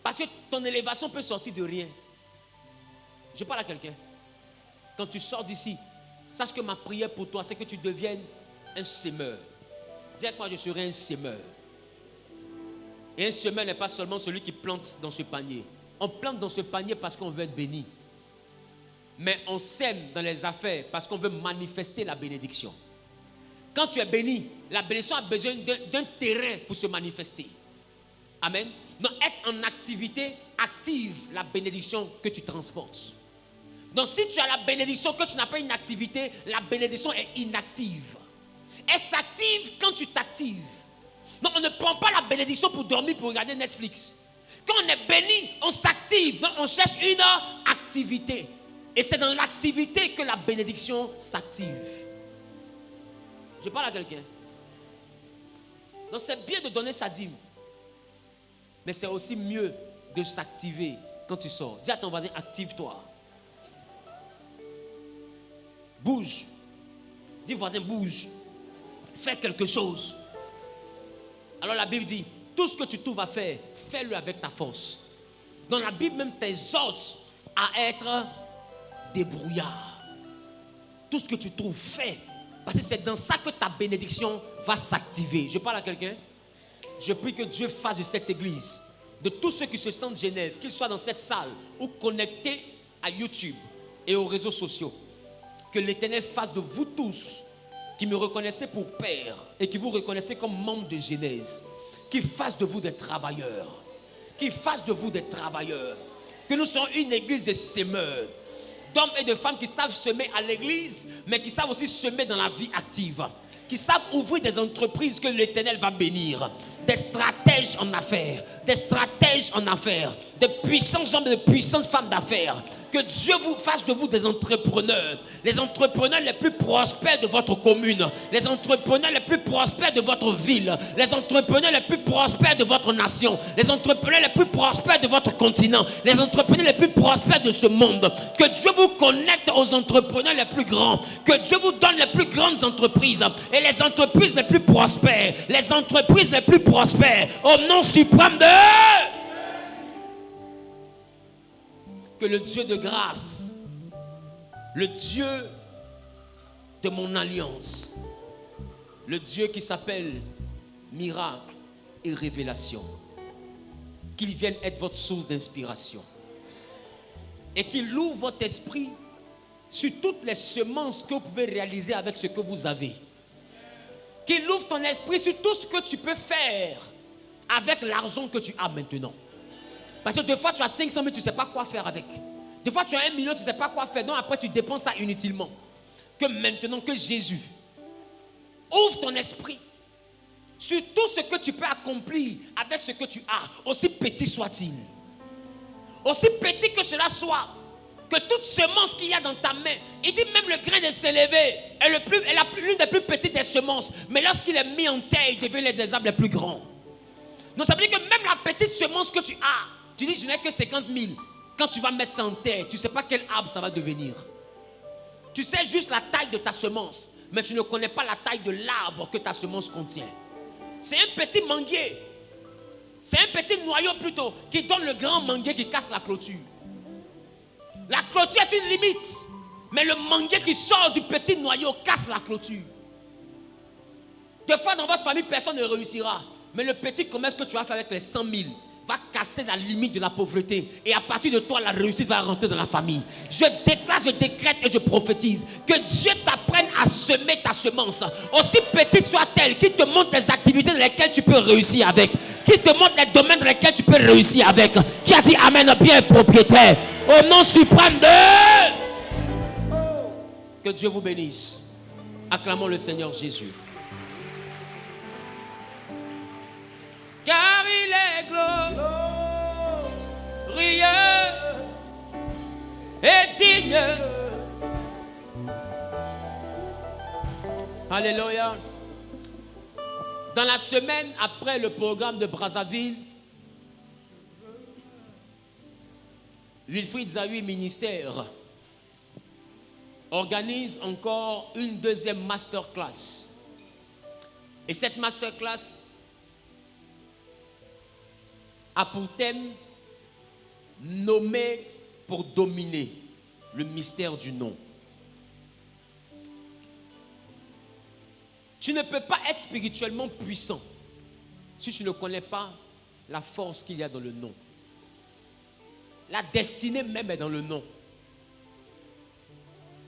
Parce que ton élévation peut sortir de rien. Je parle à quelqu'un. Quand tu sors d'ici, sache que ma prière pour toi, c'est que tu deviennes un semeur. Dis avec moi, je serai un semeur. Et un semeur n'est pas seulement celui qui plante dans ce panier. On plante dans ce panier parce qu'on veut être béni. Mais on sème dans les affaires parce qu'on veut manifester la bénédiction. Quand tu es béni, la bénédiction a besoin d'un terrain pour se manifester. Amen. Donc être en activité active la bénédiction que tu transportes. Donc si tu as la bénédiction que tu n'as pas une activité, la bénédiction est inactive. Elle s'active quand tu t'actives. Donc on ne prend pas la bénédiction pour dormir, pour regarder Netflix. Quand on est béni, on s'active. Donc on cherche une activité. Et c'est dans l'activité que la bénédiction s'active. Je parle à quelqu'un. Donc c'est bien de donner sa dîme. Mais c'est aussi mieux de s'activer quand tu sors. Dis à ton voisin, active-toi. Bouge. Dis voisin, bouge. Fais quelque chose. Alors la Bible dit, tout ce que tu trouves à faire, fais-le avec ta force. Dans la Bible même t'exhorte à être débrouillard. Tout ce que tu trouves, fais. Parce que c'est dans ça que ta bénédiction va s'activer. Je parle à quelqu'un. Je prie que Dieu fasse de cette église, de tous ceux qui se sentent Genèse, qu'ils soient dans cette salle ou connectés à YouTube et aux réseaux sociaux, que l'Éternel fasse de vous tous, qui me reconnaissez pour père et qui vous reconnaissez comme membre de Genèse, qu'il fasse de vous des travailleurs, qu'il fasse de vous des travailleurs, que nous soyons une église de semeurs, d'hommes et de femmes qui savent semer à l'église, mais qui savent aussi semer dans la vie active, qui savent ouvrir des entreprises que l'Éternel va bénir, des stratèges en affaires, de puissants hommes et de puissantes femmes d'affaires. Que Dieu vous fasse de vous des entrepreneurs, les entrepreneurs les plus prospères de votre commune, les entrepreneurs les plus prospères de votre ville, les entrepreneurs les plus prospères de votre nation, les entrepreneurs les plus prospères de votre continent, les entrepreneurs les plus prospères de ce monde. Que Dieu vous connecte aux entrepreneurs les plus grands, que Dieu vous donne les plus grandes entreprises et les entreprises les plus prospères, les entreprises les plus prospères, au nom suprême de... Que le Dieu de grâce, le Dieu de mon alliance, le Dieu qui s'appelle miracle et révélation, qu'il vienne être votre source d'inspiration et qu'il ouvre votre esprit sur toutes les semences que vous pouvez réaliser avec ce que vous avez. Qu'il ouvre ton esprit sur tout ce que tu peux faire avec l'argent que tu as maintenant. Parce que des fois tu as 500 000, tu ne sais pas quoi faire avec. Des fois tu as 1 million, tu ne sais pas quoi faire. Donc après tu dépenses ça inutilement. Que maintenant que Jésus ouvre ton esprit sur tout ce que tu peux accomplir avec ce que tu as, aussi petit soit-il. Aussi petit que cela soit, que toute semence qu'il y a dans ta main, il dit même le grain de s'élever est l'une des plus petites des semences. Mais lorsqu'il est mis en terre, il devient les arbres les plus grands. Donc ça veut dire que même la petite semence que tu as, tu dis je n'ai que 50 000. Quand tu vas mettre ça en terre, tu ne sais pas quel arbre ça va devenir. Tu sais juste la taille de ta semence, mais tu ne connais pas la taille de l'arbre que ta semence contient. C'est un petit manguier. C'est un petit noyau plutôt qui donne le grand manguier qui casse la clôture. La clôture est une limite, mais le manguier qui sort du petit noyau casse la clôture. Des fois dans votre famille, personne ne réussira. Mais le petit commerce que tu vas faire avec les 100 000 va casser la limite de la pauvreté. Et à partir de toi, la réussite va rentrer dans la famille. Je déclare, je décrète et je prophétise que Dieu t'apprenne à semer ta semence. Aussi petite soit-elle, qui te montre les activités dans lesquelles tu peux réussir avec. Qui te montre les domaines dans lesquels tu peux réussir avec. Qui a dit Amen, bien propriétaire. Au nom suprême de... Que Dieu vous bénisse. Acclamons le Seigneur Jésus. Car il est glorieux et digne. Alléluia. Dans la semaine après le programme de Brazzaville, Wilfried Zahui Ministère organise encore une deuxième masterclass. Et cette masterclass a pour thème nommer pour dominer, le mystère du nom. Tu ne peux pas être spirituellement puissant si tu ne connais pas la force qu'il y a dans le nom. La destinée même est dans le nom.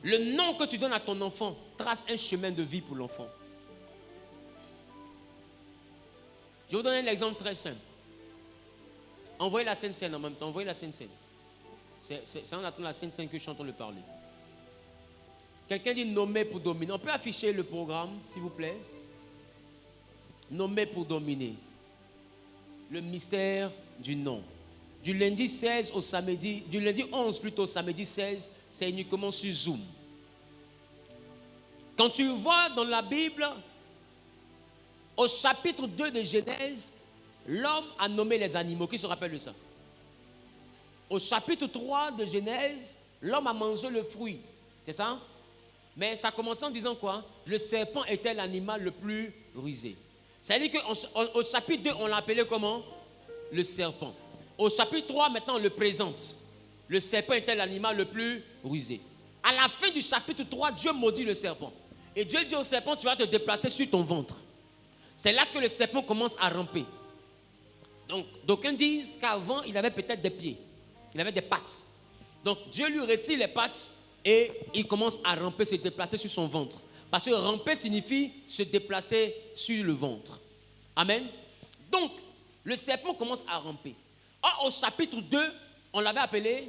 Le nom que tu donnes à ton enfant trace un chemin de vie pour l'enfant. Je vais vous donner un exemple très simple. Envoyez la Sainte Seine en même temps. Envoyez la Sainte Seine. C'est en attendant la Sainte Seine que je suis en train de parler. Quelqu'un dit nommer pour dominer. On peut afficher le programme, s'il vous plaît. Nommer pour dominer. Le mystère du nom. Du lundi 16 au samedi, du lundi 11 plutôt au samedi 16, c'est uniquement sur Zoom. Quand tu vois dans la Bible, au chapitre 2 de Genèse, l'homme a nommé les animaux. Qui se rappelle de ça? Au chapitre 3 de Genèse, l'homme a mangé le fruit. C'est ça? Mais ça commence en disant quoi? Le serpent était l'animal le plus rusé. Ça veut dire qu'au chapitre 2, on l'a appelé comment? Le serpent. Au chapitre 3, maintenant, on le présente. Le serpent était l'animal le plus rusé. À la fin du chapitre 3, Dieu maudit le serpent. Et Dieu dit au serpent, tu vas te déplacer sur ton ventre. C'est là que le serpent commence à ramper. Donc, d'aucuns disent qu'avant, il avait peut-être des pieds. Il avait des pattes. Donc, Dieu lui retire les pattes et il commence à ramper, se déplacer sur son ventre. Parce que ramper signifie se déplacer sur le ventre. Amen. Donc, le serpent commence à ramper. Or, au chapitre 2, on l'avait appelé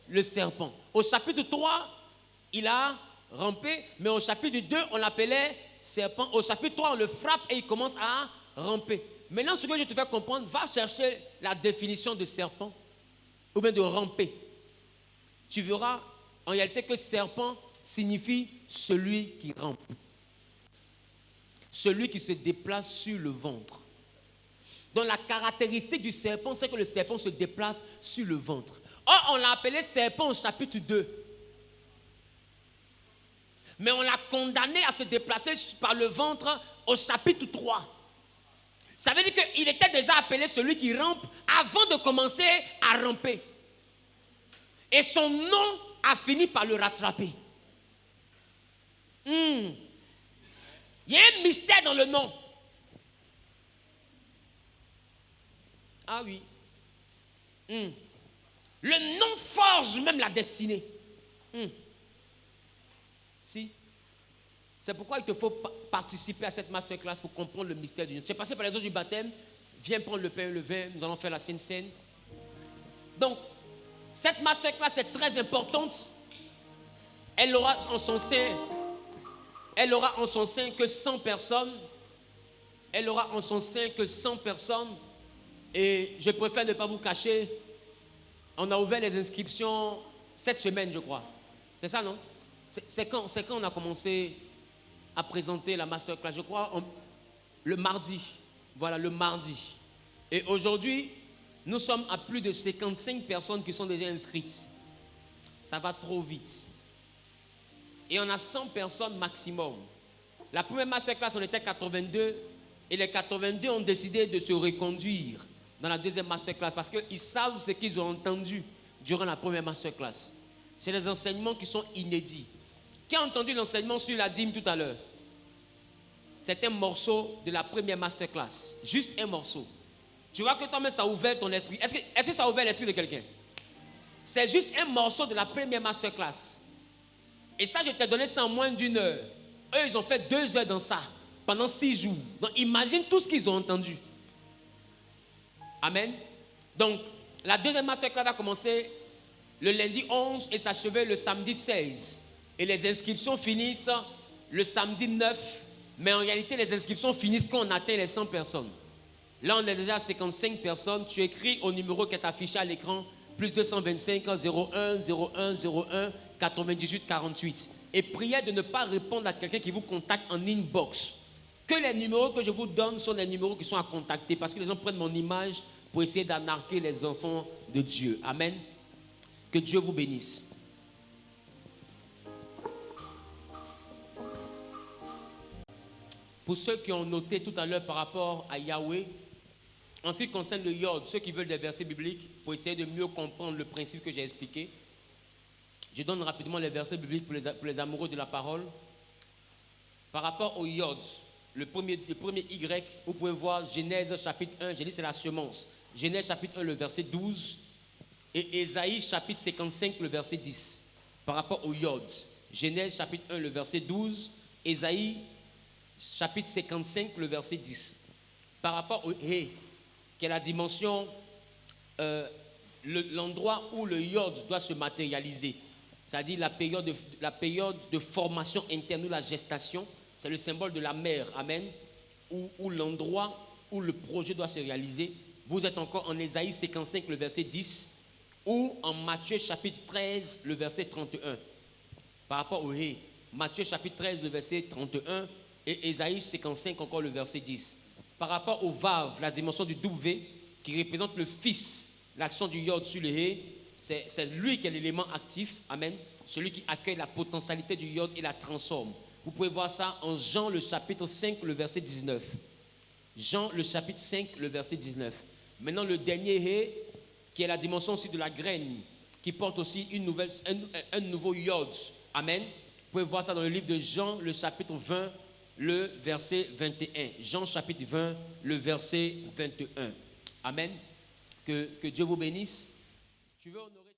le serpent. Au chapitre 3, il a rampé, mais au chapitre 2, on l'appelait serpent. Au chapitre 3, on le frappe et il commence à ramper. Maintenant, ce que je te fais comprendre, va chercher la définition de serpent ou bien de ramper. Tu verras en réalité que serpent signifie celui qui rampe. Celui qui se déplace sur le ventre. Donc la caractéristique du serpent, c'est que le serpent se déplace sur le ventre. Or, on l'a appelé serpent au chapitre 2. Mais on l'a condamné à se déplacer par le ventre au chapitre 3. Ça veut dire qu'il était déjà appelé celui qui rampe avant de commencer à ramper. Et son nom a fini par le rattraper. Il y a un mystère dans le nom. Ah oui. Le nom forge même la destinée. Si. C'est pourquoi il te faut participer à cette masterclass pour comprendre le mystère du nom. Tu es passé par les eaux du baptême, viens prendre le pain et le vin, nous allons faire la Sainte Seine. Donc, cette masterclass est très importante. Elle aura en son sein que 100 personnes. Elle aura en son sein que 100 personnes. Et je préfère ne pas vous cacher. On a ouvert les inscriptions cette semaine, je crois. C'est ça, non? C'est quand on a commencé à présenter la masterclass, je crois, le mardi. Voilà, le mardi. Et aujourd'hui, nous sommes à plus de 55 personnes qui sont déjà inscrites. Ça va trop vite. Et on a 100 personnes maximum. La première masterclass, on était 82. Et les 82 ont décidé de se reconduire dans la deuxième masterclass parce qu'ils savent ce qu'ils ont entendu durant la première masterclass. C'est des enseignements qui sont inédits. Qui a entendu l'enseignement sur la dîme tout à l'heure? C'est un morceau de la première masterclass. Juste un morceau. Tu vois que toi-même, ça a ouvert ton esprit. Est-ce que ça a ouvert l'esprit de quelqu'un? C'est juste un morceau de la première masterclass. Et ça, je t'ai donné ça en moins d'1 heure. Eux, ils ont fait 2 heures dans ça, pendant 6 jours. Donc, imagine tout ce qu'ils ont entendu. Amen. Donc, la deuxième masterclass va commencer le lundi 11 et s'achever le samedi 16. Et les inscriptions finissent le samedi 9. Mais en réalité, les inscriptions finissent quand on atteint les 100 personnes. Là, on est déjà à 55 personnes. Tu écris au numéro qui est affiché à l'écran, plus 225 01 01 01 98 48. Et priez de ne pas répondre à quelqu'un qui vous contacte en inbox. Que les numéros que je vous donne sont les numéros qui sont à contacter. Parce que les gens prennent mon image pour essayer d'anarquer les enfants de Dieu. Amen. Que Dieu vous bénisse. Pour ceux qui ont noté tout à l'heure par rapport à Yahweh, en ce qui concerne le yod, ceux qui veulent des versets bibliques, pour essayer de mieux comprendre le principe que j'ai expliqué, je donne rapidement les versets bibliques pour les amoureux de la parole. Par rapport au yod, le premier Y, vous pouvez voir Genèse chapitre 1, j'ai dit c'est la semence. Genèse chapitre 1, le verset 12, et Ésaïe chapitre 55, le verset 10. Par rapport au yod, Genèse chapitre 1, le verset 12, Ésaïe chapitre 55, le verset 10. Par rapport au Hé, qui est la dimension, l'endroit où le yod doit se matérialiser. C'est-à-dire la période de formation interne ou la gestation, c'est le symbole de la mère, amen, où l'endroit où le projet doit se réaliser. Vous êtes encore en Ésaïe 55, le verset 10, ou en Matthieu chapitre 13, le verset 31. Par rapport au Hé, Matthieu chapitre 13, le verset 31, et Ésaïe 55, encore le verset 10. Par rapport au Vav, la dimension du W, qui représente le Fils, l'action du Yod sur le Hé, c'est lui qui est l'élément actif, amen, celui qui accueille la potentialité du Yod et la transforme. Vous pouvez voir ça en Jean le chapitre 5, le verset 19. Jean le chapitre 5, le verset 19. Maintenant, le dernier hé, qui est la dimension aussi de la graine, qui porte aussi un nouveau yod. Amen. Vous pouvez voir ça dans le livre de Jean, le chapitre 20, le verset 21. Jean chapitre 20, le verset 21. Amen. Que Dieu vous bénisse. Si tu veux honorer